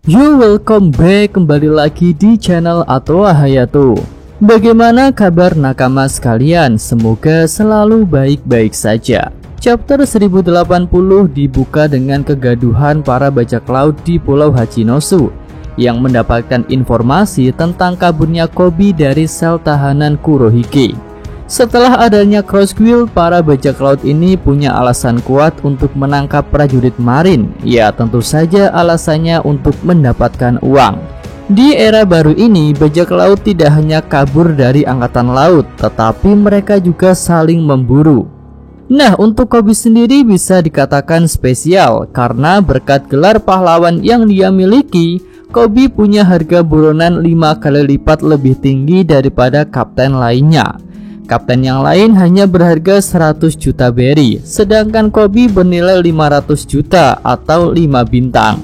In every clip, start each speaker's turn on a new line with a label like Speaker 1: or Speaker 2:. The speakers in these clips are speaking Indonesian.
Speaker 1: Yo, welcome back, kembali lagi di channel Atoa Hayato. Bagaimana kabar nakama sekalian? Semoga selalu baik-baik saja. Chapter 1080 dibuka dengan kegaduhan para bajak laut di Pulau Hachinosu yang mendapatkan informasi tentang kaburnya Koby dari sel tahanan Kurohige. Setelah adanya crossguild, para bajak laut ini punya alasan kuat untuk menangkap prajurit marin. Ya, tentu saja alasannya untuk mendapatkan uang. Di era baru ini, bajak laut tidak hanya kabur dari angkatan laut, tetapi mereka juga saling memburu. Nah, untuk Koby sendiri bisa dikatakan spesial karena berkat gelar pahlawan yang dia miliki, Koby punya harga buronan 5 kali lipat lebih tinggi daripada kapten lainnya. Kapten yang lain hanya berharga 100 juta berry, sedangkan Koby bernilai 500 juta atau 5 bintang.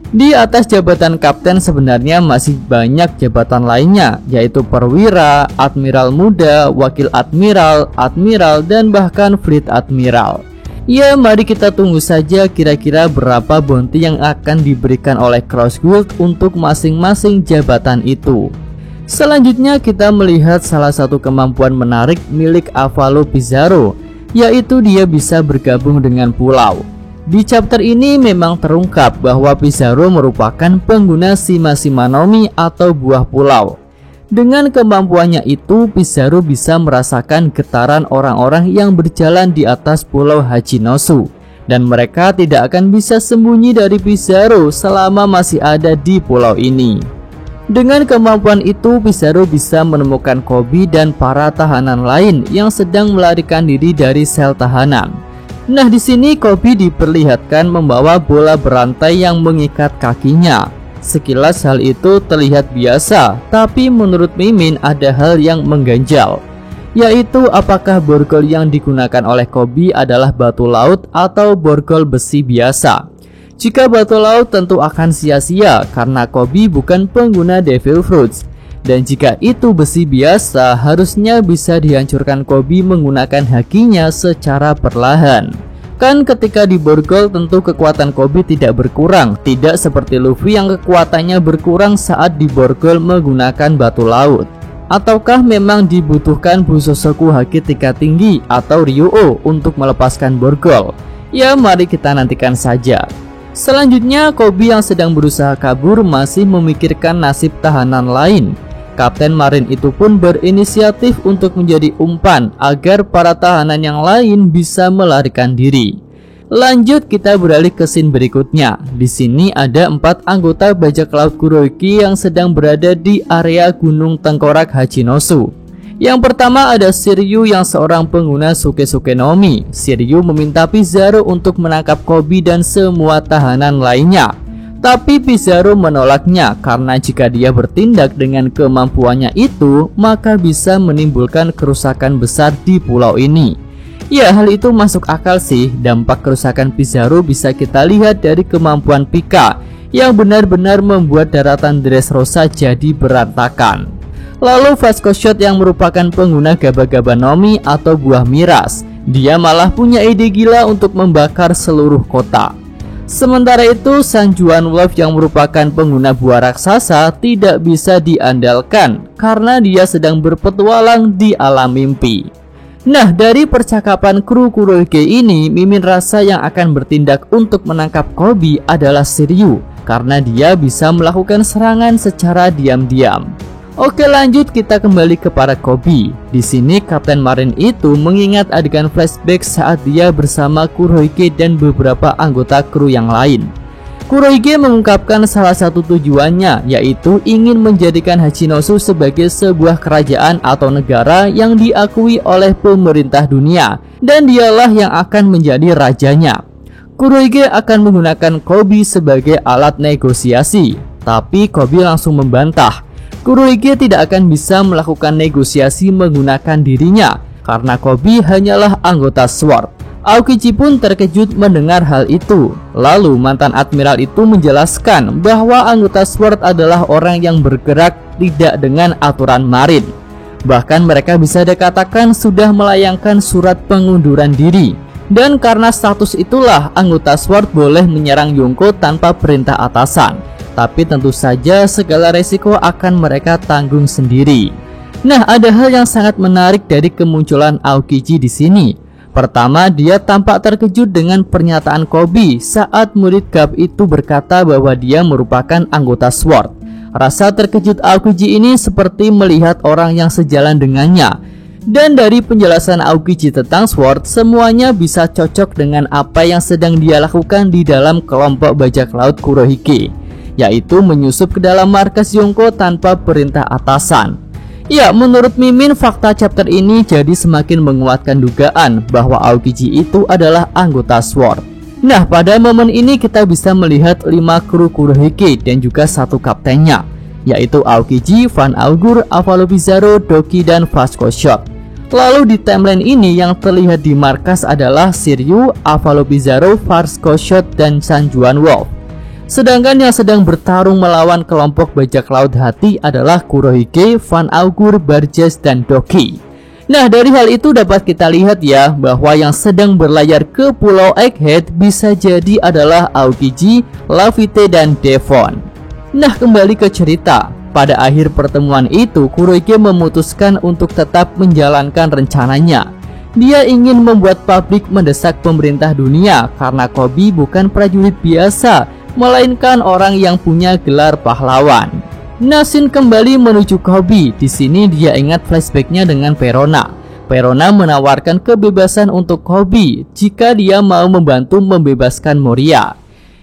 Speaker 1: Di atas jabatan kapten sebenarnya masih banyak jabatan lainnya, yaitu perwira, admiral muda, wakil admiral, admiral, dan bahkan fleet admiral. Ya, mari kita tunggu saja kira-kira berapa bounty yang akan diberikan oleh crossguild untuk masing-masing jabatan itu. Selanjutnya kita melihat salah satu kemampuan menarik milik Avalo Pizarro, yaitu dia bisa bergabung dengan pulau. Di chapter ini memang terungkap bahwa Pizarro merupakan pengguna Shima-Shima no Mi atau buah pulau. Dengan kemampuannya itu, Pizarro bisa merasakan getaran orang-orang yang berjalan di atas Pulau Hachinosu, dan mereka tidak akan bisa sembunyi dari Pizarro selama masih ada di pulau ini. Dengan kemampuan itu, Pizarro bisa menemukan Koby dan para tahanan lain yang sedang melarikan diri dari sel tahanan. Nah, di sini Koby diperlihatkan membawa bola berantai yang mengikat kakinya. Sekilas hal itu terlihat biasa, tapi menurut Mimin ada hal yang mengganjal, yaitu apakah borgol yang digunakan oleh Koby adalah batu laut atau borgol besi biasa. Jika batu laut tentu akan sia-sia karena Koby bukan pengguna Devil Fruits. Dan jika itu besi biasa, harusnya bisa dihancurkan Koby menggunakan hakinya secara perlahan. Kan ketika di borgol tentu kekuatan Koby tidak berkurang, tidak seperti Luffy yang kekuatannya berkurang saat di borgol menggunakan batu laut. Ataukah memang dibutuhkan Busosoku haki tingkat tinggi atau Ryuo untuk melepaskan borgol? Ya, mari kita nantikan saja. Selanjutnya, Koby yang sedang berusaha kabur masih memikirkan nasib tahanan lain. Kapten marin itu pun berinisiatif untuk menjadi umpan agar para tahanan yang lain bisa melarikan diri. Lanjut, kita beralih ke scene berikutnya. Di sini ada 4 anggota bajak laut Kurohige yang sedang berada di area Gunung Tengkorak Hachinosu. Yang pertama ada Shiryu yang seorang pengguna Suke-Suke no Mi. Shiryu meminta Pizarro untuk menangkap Koby dan semua tahanan lainnya. Tapi Pizarro menolaknya karena jika dia bertindak dengan kemampuannya itu, maka bisa menimbulkan kerusakan besar di pulau ini. Ya, hal itu masuk akal sih. Dampak kerusakan Pizarro bisa kita lihat dari kemampuan Pika yang benar-benar membuat daratan Dressrosa jadi berantakan. Lalu Vasco Shot yang merupakan pengguna Gaba-Gaba no Mi atau buah miras, dia malah punya ide gila untuk membakar seluruh kota. Sementara itu, Sanjuan Wolf yang merupakan pengguna buah raksasa tidak bisa diandalkan karena dia sedang berpetualang di alam mimpi. Nah, dari percakapan kru Kurohige ini, Mimin rasa yang akan bertindak untuk menangkap Koby adalah Shiryu karena dia bisa melakukan serangan secara diam-diam. Oke, lanjut kita kembali ke para Koby. Di sini kapten marin itu mengingat adegan flashback saat dia bersama Kurohige dan beberapa anggota kru yang lain. Kurohige mengungkapkan salah satu tujuannya, yaitu ingin menjadikan Hachinosu sebagai sebuah kerajaan atau negara yang diakui oleh pemerintah dunia, dan dialah yang akan menjadi rajanya. Kurohige akan menggunakan Koby sebagai alat negosiasi, tapi Koby langsung membantah. Kurohige tidak akan bisa melakukan negosiasi menggunakan dirinya karena Koby hanyalah anggota SWORD. Aokichi pun terkejut mendengar hal itu. Lalu mantan admiral itu menjelaskan bahwa anggota SWORD adalah orang yang bergerak tidak dengan aturan marin. Bahkan mereka bisa dikatakan sudah melayangkan surat pengunduran diri. Dan karena status itulah anggota SWORD boleh menyerang Yonko tanpa perintah atasan. tapi tentu saja segala resiko akan mereka tanggung sendiri. Nah, ada hal yang sangat menarik dari kemunculan Aokiji di sini. Pertama, dia tampak terkejut dengan pernyataan Koby saat murid Garp itu berkata bahwa dia merupakan anggota SWORD. Rasa terkejut Aokiji ini seperti melihat orang yang sejalan dengannya. Dan dari penjelasan Aokiji tentang SWORD, semuanya bisa cocok dengan apa yang sedang dia lakukan di dalam kelompok bajak laut Kurohige, yaitu menyusup ke dalam markas Yonko tanpa perintah atasan. Ya, menurut Mimin, fakta chapter ini jadi semakin menguatkan dugaan bahwa Aokiji itu adalah anggota SWORD. Nah, pada momen ini kita bisa melihat 5 kru Kurohige dan juga 1 kaptennya, yaitu Aokiji, Van Augur, Avalo Bizarro, Doki, dan Vasco Shot. Lalu di timeline ini yang terlihat di markas adalah Shiryu, Avalo Bizarro, Vasco Shot, dan Sanjuan Wolf. Sedangkan yang sedang bertarung melawan kelompok bajak laut hati adalah Kurohige, Van Augur, Barges, dan Doki. Nah, dari hal itu dapat kita lihat ya bahwa yang sedang berlayar ke Pulau Egghead bisa jadi adalah Aokiji, Lavitte, dan Devon. Nah, kembali ke cerita. Pada akhir pertemuan itu, Kurohige memutuskan untuk tetap menjalankan rencananya. Dia ingin membuat pabrik mendesak pemerintah dunia karena Koby bukan prajurit biasa, melainkan orang yang punya gelar pahlawan. Nasin kembali menuju Koby. Di sini dia ingat flashbacknya dengan Perona. Perona menawarkan kebebasan untuk Koby jika dia mau membantu membebaskan Moria.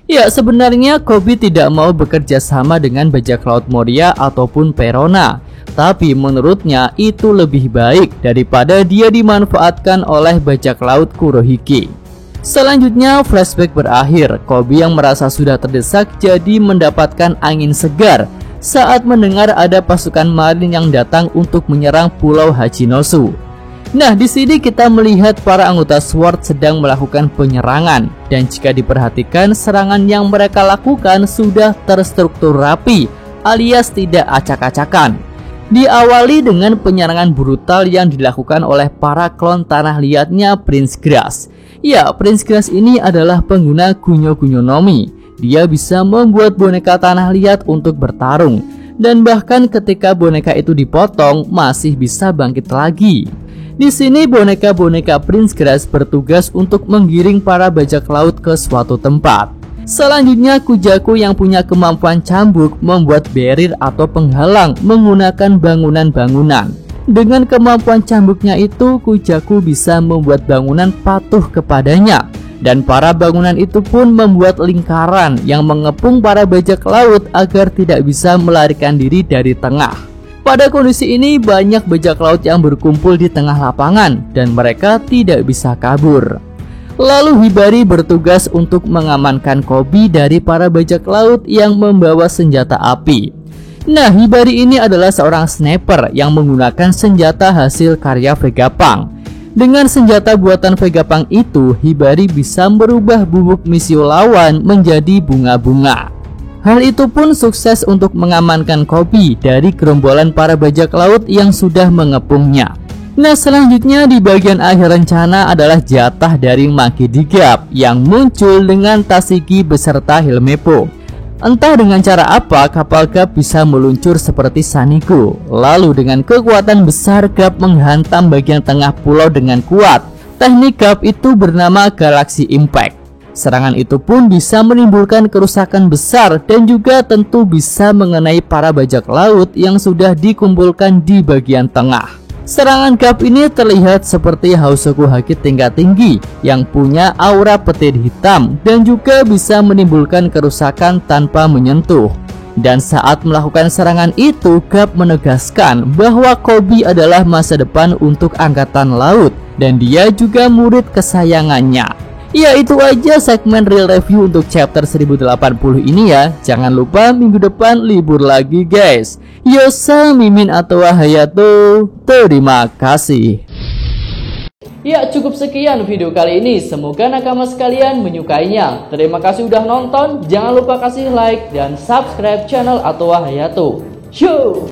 Speaker 1: Ya, sebenarnya Koby tidak mau bekerja sama dengan bajak laut Moria ataupun Perona, tapi menurutnya itu lebih baik daripada dia dimanfaatkan oleh bajak laut Kurohige. Selanjutnya flashback berakhir. Koby yang merasa sudah terdesak jadi mendapatkan angin segar saat mendengar ada pasukan marin yang datang untuk menyerang Pulau Hachinosu. Nah, di sini kita melihat para anggota SWORD sedang melakukan penyerangan, dan jika diperhatikan serangan yang mereka lakukan sudah terstruktur rapi alias tidak acak-acakan. Diawali dengan penyerangan brutal yang dilakukan oleh para klon tanah liatnya Prince Grass. Ya, Prince Grass ini adalah pengguna Gunyo-Gunyo Nomi. Dia bisa membuat boneka tanah liat untuk bertarung, dan bahkan ketika boneka itu dipotong masih bisa bangkit lagi. Di sini boneka-boneka Prince Grass bertugas untuk menggiring para bajak laut ke suatu tempat. Selanjutnya Kujaku yang punya kemampuan cambuk membuat barrier atau penghalang menggunakan bangunan-bangunan. Dengan kemampuan cambuknya itu, Kujaku bisa membuat bangunan patuh kepadanya, dan para bangunan itu pun membuat lingkaran yang mengepung para bajak laut agar tidak bisa melarikan diri dari tengah. Pada kondisi ini banyak bajak laut yang berkumpul di tengah lapangan dan mereka tidak bisa kabur. Lalu Hibari bertugas untuk mengamankan Koby dari para bajak laut yang membawa senjata api. Nah, Hibari ini adalah seorang sniper yang menggunakan senjata hasil karya Vegapunk. Dengan senjata buatan Vegapunk itu, Hibari bisa merubah bubuk misio lawan menjadi bunga-bunga. Hal itu pun sukses untuk mengamankan Koby dari gerombolan para bajak laut yang sudah mengepungnya. Nah, selanjutnya di bagian akhir rencana adalah jatah dari Maki di Garp yang muncul dengan Tashigi beserta Helmeppo. Entah dengan cara apa kapal Garp bisa meluncur seperti Sanigo. Lalu dengan kekuatan besar Garp menghantam bagian tengah pulau dengan kuat. Teknik Garp itu bernama Galaxy Impact. Serangan itu pun bisa menimbulkan kerusakan besar dan juga tentu bisa mengenai para bajak laut yang sudah dikumpulkan di bagian tengah. Serangan Garp ini terlihat seperti Hausoku Haki tingkat tinggi yang punya aura petir hitam dan juga bisa menimbulkan kerusakan tanpa menyentuh. Dan saat melakukan serangan itu, Garp menegaskan bahwa Koby adalah masa depan untuk angkatan laut dan dia juga murid kesayangannya. Ya, itu aja segmen real review untuk chapter 1080 ini ya. Jangan lupa minggu depan libur lagi guys. Yosa Mimin atau Hayato. Terima kasih. Ya, cukup sekian video kali ini. Semoga nakama sekalian menyukainya. Terima kasih udah nonton. Jangan lupa kasih like dan subscribe channel atau Hayato. Yo.